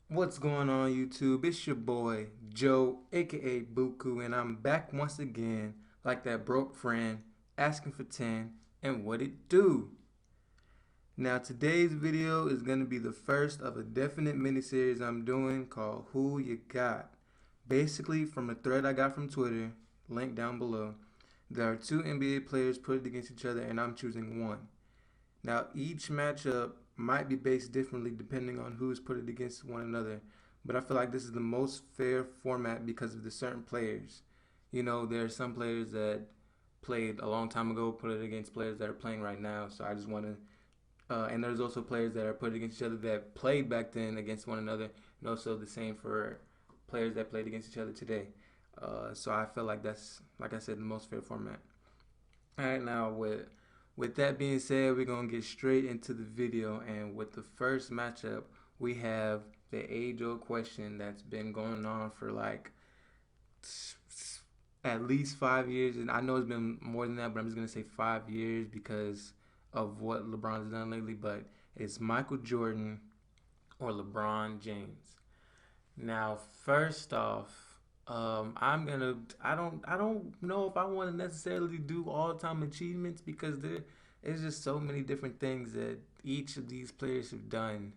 What's going on YouTube? It's your boy Joe, aka Buku, and I'm back once again like that broke friend asking for 10 and what it do. Now today's video is going to be the first of a definite miniseries I'm doing called Who You Got. Basically from a thread I got from Twitter, link down below, there are two NBA players put against each other and I'm choosing one. Now, each matchup might be based differently depending on who's put it against one another, but I feel like this is the most fair format because of the certain players. You know, there are some players that played a long time ago, put it against players that are playing right now, so I just want to. And there's also players that are put against each other that played back then against one another, and also the same for players that played against each other today. So I feel like that's, like I said, the most fair format. All right, now with that being said, we're gonna get straight into the video, and with the first matchup, we have the age-old question that's been going on for like at least 5 years, and I know it's been more than that, but I'm just gonna say 5 years because of what LeBron's done lately. But it's Michael Jordan or LeBron James. Now, first off, I don't know if I want to necessarily do all time achievements because there is just so many different things that each of these players have done.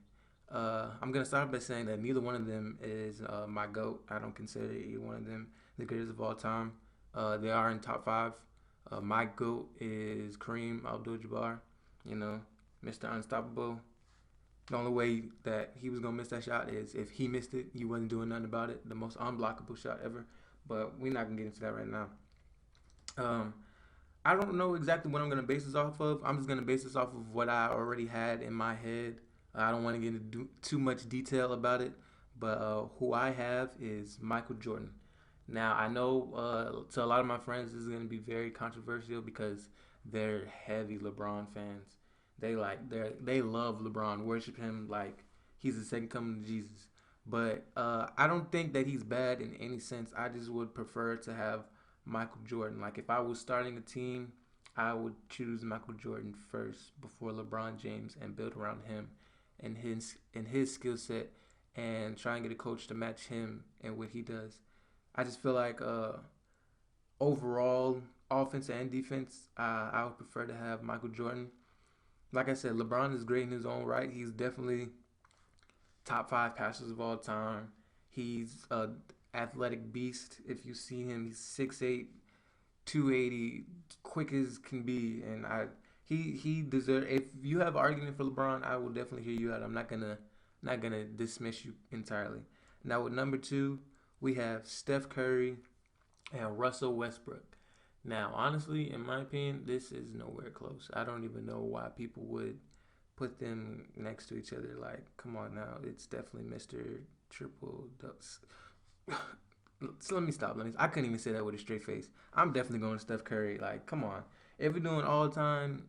I'm gonna start by saying that neither one of them is my goat. I don't consider either one of them the greatest of all time. They are in top five. My goat is Kareem Abdul-Jabbar. You know, Mr. Unstoppable. The only way that he was gonna miss that shot is if he missed it, you wasn't doing nothing about it. The most unblockable shot ever. But we're not gonna get into that right now. Um, I don't know exactly what I'm gonna base this off of. I'm just gonna base this off of what I already had in my head. I don't want to get into too much detail about it, but who I have is Michael Jordan. Now I know to a lot of my friends this is gonna be very controversial because they're heavy LeBron fans. They love LeBron, worship him like he's the second coming of Jesus. But I don't think that he's bad in any sense. I just would prefer to have Michael Jordan. Like if I was starting a team, I would choose Michael Jordan first before LeBron James and build around him and his skill set and try and get a coach to match him and what he does. I just feel like overall offense and defense, I would prefer to have Michael Jordan. Like I said, LeBron is great in his own right. He's definitely top five passers of all time. He's a athletic beast. If you see him, he's 6'8", 280, quick as can be, and he deserves. If you have an argument for LeBron, I will definitely hear you out. I'm not gonna dismiss you entirely. Now with number two, we have Steph Curry and Russell Westbrook. Now, honestly, in my opinion, this is nowhere close. I don't even know why people would put them next to each other. Like, come on now, it's definitely Mr. Triple Ducks. So let me stop. I couldn't even say that with a straight face. I'm definitely going to Steph Curry. Like, come on. If we're doing all time,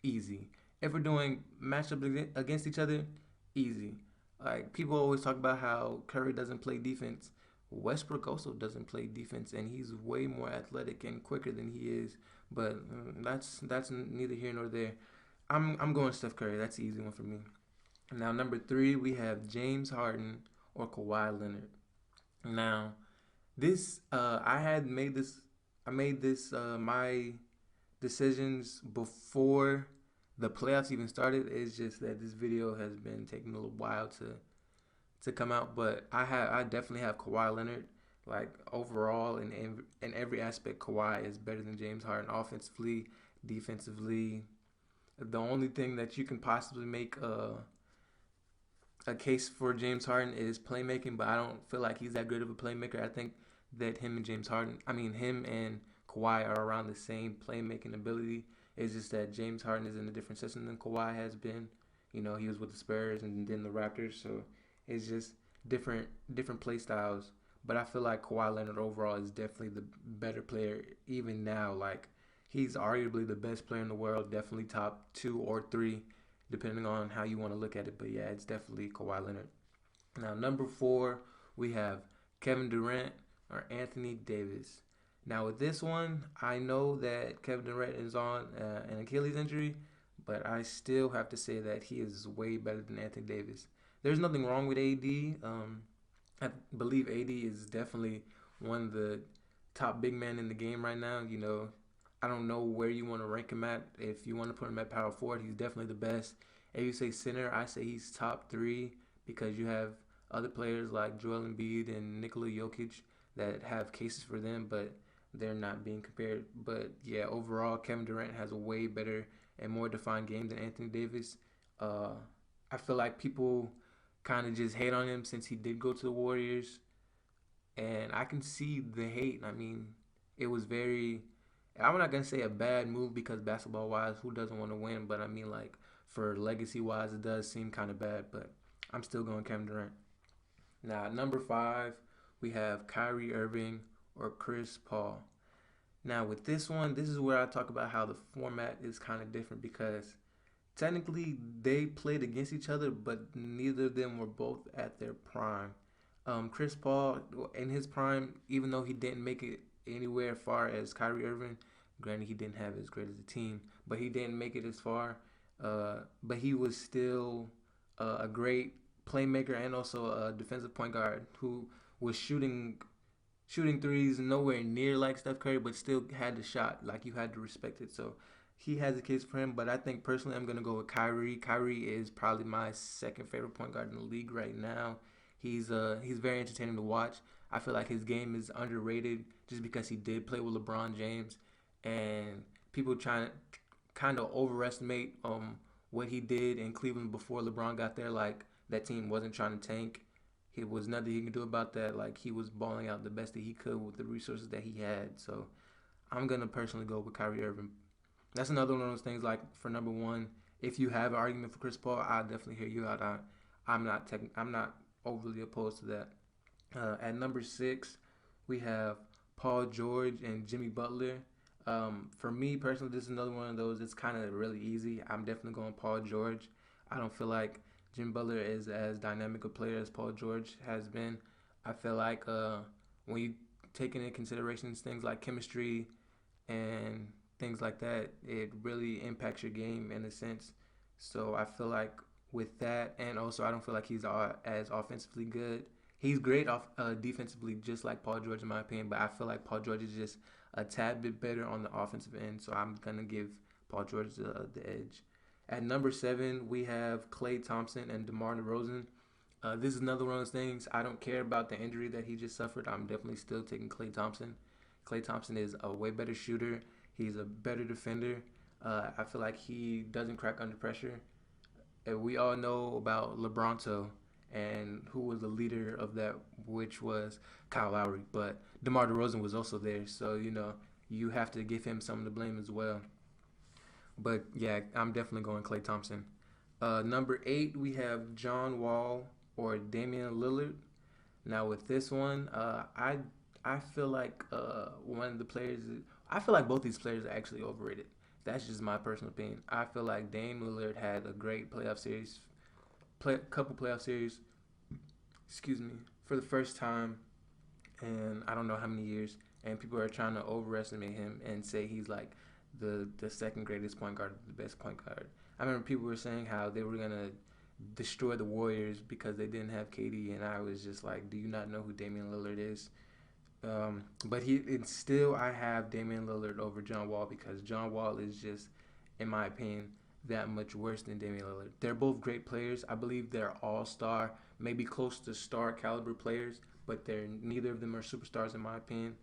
easy. If we're doing matchups against each other, easy. Like people always talk about how Curry doesn't play defense. Westbrook also doesn't play defense, and he's way more athletic and quicker than he is. But that's neither here nor there. I'm going Steph Curry. That's the easy one for me. Now number three, we have James Harden or Kawhi Leonard. Now this I had made this I made this my decisions before the playoffs even started. It's just that this video has been taking a little while to come out, but I definitely have Kawhi Leonard. Like overall in every aspect, Kawhi is better than James Harden offensively, defensively. The only thing that you can possibly make a case for James Harden is playmaking, but I don't feel like he's that good of a playmaker. I think that him and Kawhi are around the same playmaking ability. It's just that James Harden is in a different system than Kawhi has been. You know, he was with the Spurs and then the Raptors, so it's just different play styles. But I feel like Kawhi Leonard overall is definitely the better player even now. Like he's arguably the best player in the world, definitely top two or three, depending on how you want to look at it. But yeah, it's definitely Kawhi Leonard. Now, number four, we have Kevin Durant or Anthony Davis. Now, with this one, I know that Kevin Durant is on an Achilles injury, but I still have to say that he is way better than Anthony Davis. There's nothing wrong with AD. I believe AD is definitely one of the top big men in the game right now. I don't know where you want to rank him at. If you want to put him at power forward, he's definitely the best. If you say center, I say he's top three because you have other players like Joel Embiid and Nikola Jokic that have cases for them, but they're not being compared. But yeah, overall, Kevin Durant has a way better and more defined game than Anthony Davis. Uh, I feel like people kind of just hate on him since he did go to the Warriors, and I can see the hate. I mean, it was very. I'm not gonna say a bad move because basketball wise, who doesn't want to win? But I mean, like for legacy wise, it does seem kind of bad. But I'm still going Kevin Durant. Now, number five, we have Kyrie Irving or Chris Paul. Now, with this one, this is where I talk about how the format is kind of different because technically they played against each other, but neither of them were both at their prime. Chris Paul, in his prime, even though he didn't make it anywhere far as Kyrie Irving, granted he didn't have as great as a team, but he didn't make it as far. But he was still a great playmaker and also a defensive point guard who was shooting threes nowhere near like Steph Curry, but still had the shot. Like you had to respect it. So he has a case for him. But I think personally, I'm gonna go with Kyrie. Kyrie is probably my second favorite point guard in the league right now. He's very entertaining to watch. I feel like his game is underrated just because he did play with LeBron James, and people trying to kind of overestimate what he did in Cleveland before LeBron got there. Like that team wasn't trying to tank. It was nothing he could do about that. Like he was balling out the best that he could with the resources that he had. So I'm gonna personally go with Kyrie Irving. That's another one of those things. Like for number one, if you have an argument for Chris Paul, I'll definitely hear you out. I'm not overly opposed to that. At number six, we have Paul George and Jimmy Butler. For me personally, this is another one of those. It's kind of really easy. I'm definitely going Paul George. I don't feel like Jimmy Butler is as dynamic a player as Paul George has been. I feel like when you take into consideration things like chemistry and things like that, it really impacts your game in a sense. So I feel like with that, and also I don't feel like he's as offensively good. He's great off defensively, just like Paul George in my opinion. But I feel like Paul George is just a tad bit better on the offensive end. So I'm gonna give Paul George the edge. At number seven, we have Klay Thompson and DeMar DeRozan. This is another one of those things. I don't care about the injury that he just suffered. I'm definitely still taking Klay Thompson. Klay Thompson is a way better shooter. He's a better defender. I feel like he doesn't crack under pressure. And we all know about LeBronto and who was the leader of that, which was Kyle Lowry. But DeMar DeRozan was also there, so you have to give him some of the blame as well. But yeah, I'm definitely going Klay Thompson. Number eight, we have John Wall or Damian Lillard. Now with this one, I feel like one of the players. I feel like both these players are actually overrated. That's just my personal opinion. I feel like Dame Lillard had a great playoff series, couple playoff series. Excuse me, for the first time in I don't know how many years, and people are trying to overestimate him and say he's like the second greatest point guard, the best point guard. I remember people were saying how they were gonna destroy the Warriors because they didn't have KD, and I was just like, do you not know who Damian Lillard is? But it's still I have Damian Lillard over John Wall because John Wall is just, in my opinion, that much worse than Damian Lillard. They're both great players. I believe they're all star, maybe close to star caliber players, but they're neither of them are superstars in my opinion.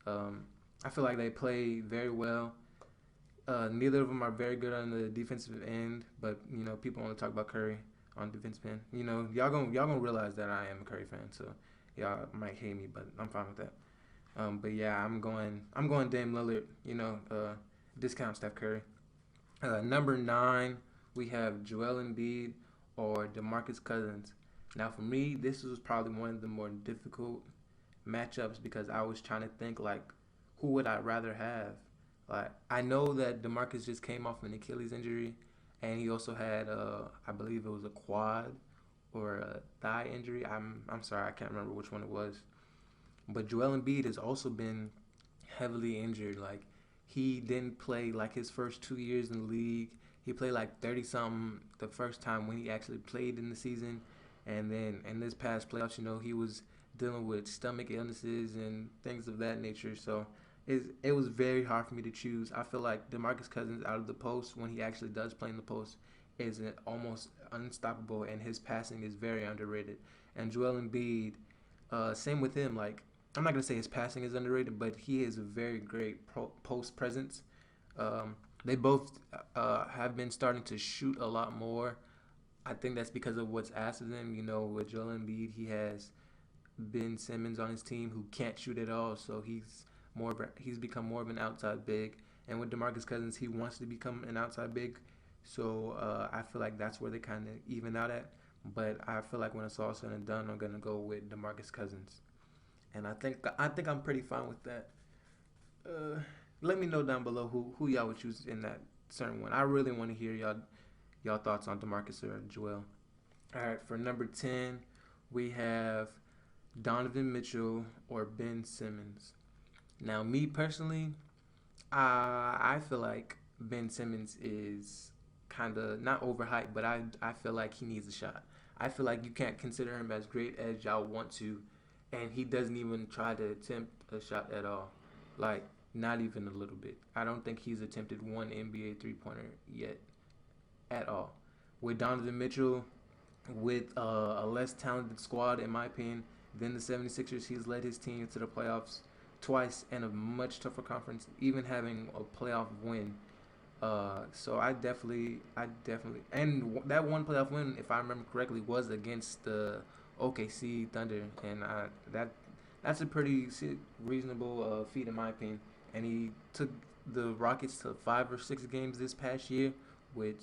Um, I feel like they play very well. Neither of them are very good on the defensive end, but people want to talk about Curry on defensive end. Y'all gonna realize that I am a Curry fan, so y'all might hate me, but I'm fine with that. But yeah, I'm going Dame Lillard. Discount Steph Curry. Number nine, we have Joel Embiid or DeMarcus Cousins. Now for me, this was probably one of the more difficult matchups because I was trying to think like, who would I rather have? Like I know that DeMarcus just came off an Achilles injury, and he also had I believe it was a quad or a thigh injury. I'm sorry, I can't remember which one it was. But Joel Embiid has also been heavily injured. Like he didn't play like his first 2 years in the league. He played like 30 something the first time when he actually played in the season, and then in this past playoffs, he was dealing with stomach illnesses and things of that nature. So it was very hard for me to choose. I feel like DeMarcus Cousins out of the post when he actually does play in the post is almost unstoppable, and his passing is very underrated. And Joel Embiid, same with him. Like I'm not gonna say his passing is underrated, but he is a very great post presence. They both have been starting to shoot a lot more. I think that's because of what's asked of them. With Joel Embiid, he has Ben Simmons on his team who can't shoot at all, so he's become more of an outside big. And with DeMarcus Cousins, he wants to become an outside big. So I feel like that's where they kind of even out at. But I feel like when it's all said and done, I'm gonna go with DeMarcus Cousins, and I think I'm pretty fine with that. Uh, Let me know down below who y'all would choose in that certain one. I really want to hear y'all thoughts on DeMarcus or Joel. All right, for number 10, we have Donovan Mitchell or Ben Simmons. Now, me personally, I feel like Ben Simmons is kind of not overhyped, but I feel like he needs a shot. I feel like you can't consider him as great as y'all want to, and he doesn't even try to attempt a shot at all. Like, not even a little bit. I don't think he's attempted one NBA three pointer yet at all. With Donovan Mitchell, with a less talented squad, in my opinion, than the 76ers, he's led his team to the playoffs twice in a much tougher conference, even having a playoff win. So and that one playoff win, if I remember correctly, was against the OKC Thunder, and that's a pretty reasonable feat in my opinion. And he took the Rockets to 5 or 6 games this past year, which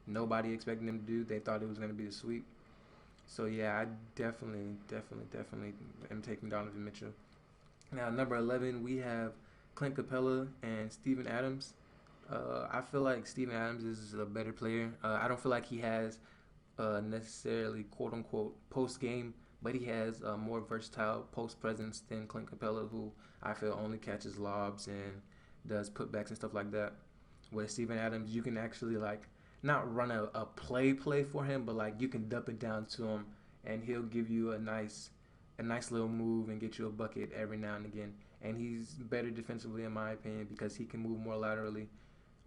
nobody expected him to do. They thought it was going to be a sweep. So yeah, I definitely am taking Donovan Mitchell. Now, number 11, we have Clint Capella and Steven Adams. I feel like Steven Adams is a better player. I don't feel like he has necessarily quote unquote post game, but he has a more versatile post presence than Clint Capella, who I feel only catches lobs and does putbacks and stuff like that. With Steven Adams, you can actually like not run a play for him, but like you can dump it down to him, and he'll give you a nice little move and get you a bucket every now and again. And he's better defensively in my opinion because he can move more laterally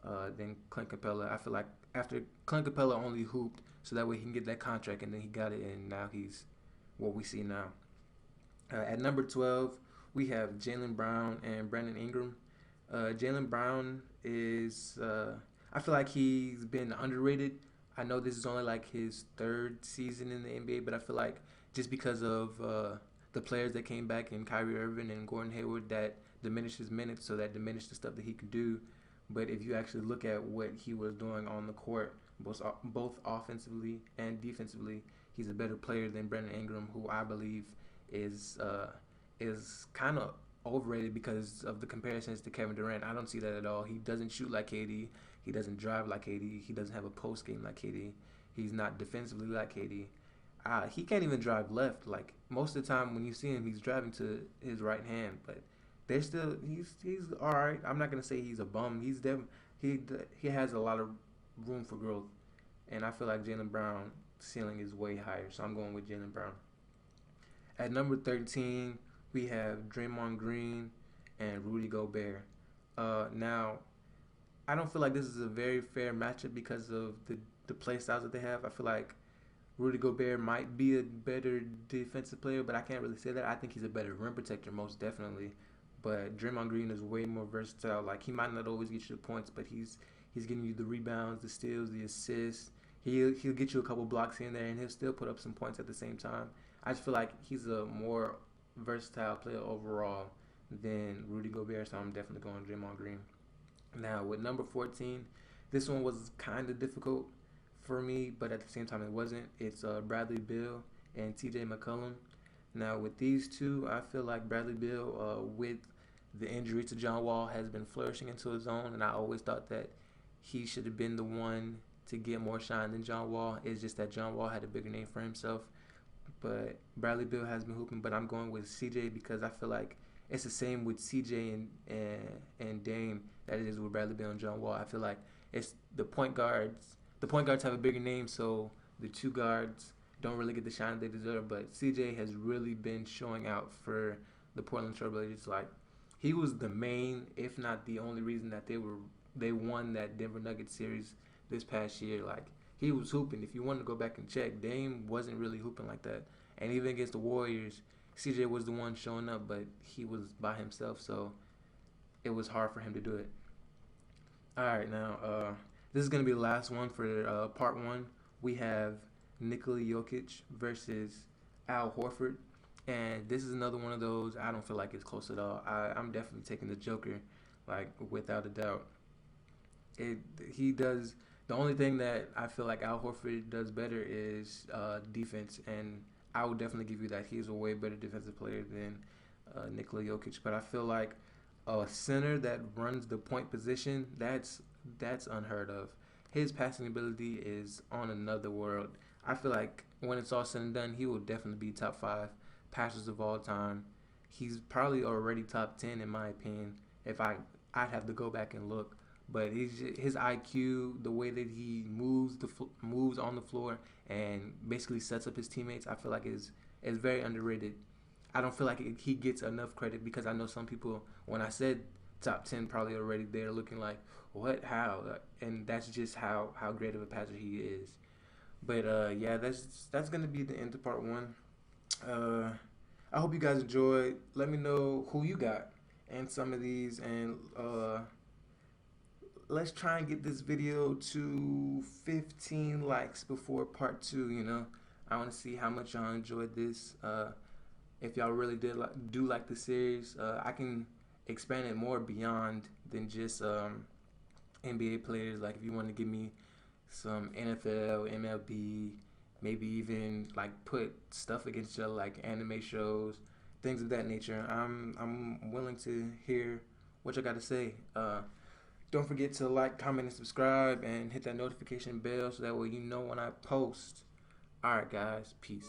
than Clint Capella. I feel like after Clint Capella only hooped so that way he can get that contract, and then he got it, and now he's what we see now. At number 12, we have Jalen Brown and Brandon Ingram. Jalen Brown is, I feel like he's been underrated. I know this is only like his third season in the NBA, but I feel like just because of the players that came back in Kyrie Irving and Gordon Hayward, that diminished his minutes, so that diminished the stuff that he could do. But if you actually look at what he was doing on the court, both offensively and defensively, he's a better player than Brandon Ingram, who I believe is is kind of overrated because of the comparisons to Kevin Durant. I don't see that at all. He doesn't shoot like KD. He doesn't drive like KD. He doesn't have a post game like KD. He's not defensively like KD. He can't even drive left. Like most of the time when you see him, he's driving to his right hand. But there's still he's all right. I'm not gonna say he's a bum. He he has a lot of room for growth, and I feel like Jalen Brown ceiling is way higher. So I'm going with Jalen Brown. At number 13, we have Draymond Green and Rudy Gobert. Now, I don't feel like this is a very fair matchup because of the play styles that they have. I feel like Rudy Gobert might be a better defensive player, but I can't really say that. I think he's a better rim protector, most definitely. But Draymond Green is way more versatile. Like he might not always get you the points, but he's getting you the rebounds, the steals, the assists. He'll get you a couple blocks in there, and he'll still put up some points at the same time. I just feel like he's a more versatile player overall than Rudy Gobert, so I'm definitely going Draymond Green. Now with number 14, this one was kind of difficult for me, but at the same time it wasn't. It's Bradley Beal and T.J. McCollum. Now with these two, I feel like Bradley Beal, with the injury to John Wall, has been flourishing into his own, and I always thought that he should have been the one to get more shine than John Wall. It's just that John Wall had a bigger name for himself. But Bradley Beal has been hooping, but I'm going with CJ because I feel like it's the same with CJ and Dame that it is with Bradley Beal and John Wall. I feel like it's the point guards. The point guards have a bigger name, so the two guards don't really get the shine they deserve. But CJ has really been showing out for the Portland Trailblazers. Like, he was the main, if not the only reason that they won that Denver Nuggets series this past year. Like, he was hooping. If you want to go back and check, Dame wasn't really hooping like that. And even against the Warriors, CJ was the one showing up, but he was by himself, so it was hard for him to do it. All right, now this is gonna be the last one for part one. We have Nikola Jokic versus Al Horford, and this is another one of those. I don't feel like it's close at all. I'm definitely taking the Joker, like, without a doubt. He does. The only thing that I feel like Al Horford does better is defense, and I would definitely give you that. He's a way better defensive player than Nikola Jokic. But I feel like a center that runs the point position, that's unheard of. His passing ability is on another world. I feel like when it's all said and done, he will definitely be top 5 passers of all time. He's probably already top 10 in my opinion. If I'd have to go back and look. But his IQ, the way that he moves on the floor and basically sets up his teammates, I feel like is very underrated. I don't feel like he gets enough credit because I know some people, when I said top 10 probably already, they're looking like, what, how? And that's just how great of a passer he is. But yeah, that's gonna be the end of part one. I hope you guys enjoyed. Let me know who you got and some of these, and let's try and get this video to 15 likes before part 2. You know, I want to see how much y'all enjoyed this. If y'all really do like the series, I can expand it more beyond than just NBA players. Like, if you want to give me some NFL, MLB, maybe even like put stuff against each other, like anime shows, things of that nature, I'm willing to hear what you got to say. Don't forget to like, comment, and subscribe, and hit that notification bell so that way you know when I post. Alright guys, peace.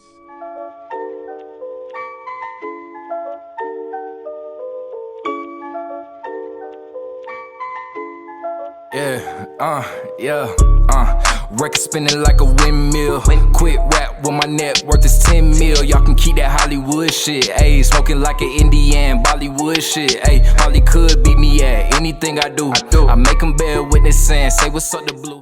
Record spinning like a windmill. Quit rap when my net worth is 10 mil. Y'all can keep that Hollywood shit. Ayy, smoking like an Indian, Bollywood shit. Ayy, Holly could beat me at anything I do. I make them bear witness and say what's up to Blue.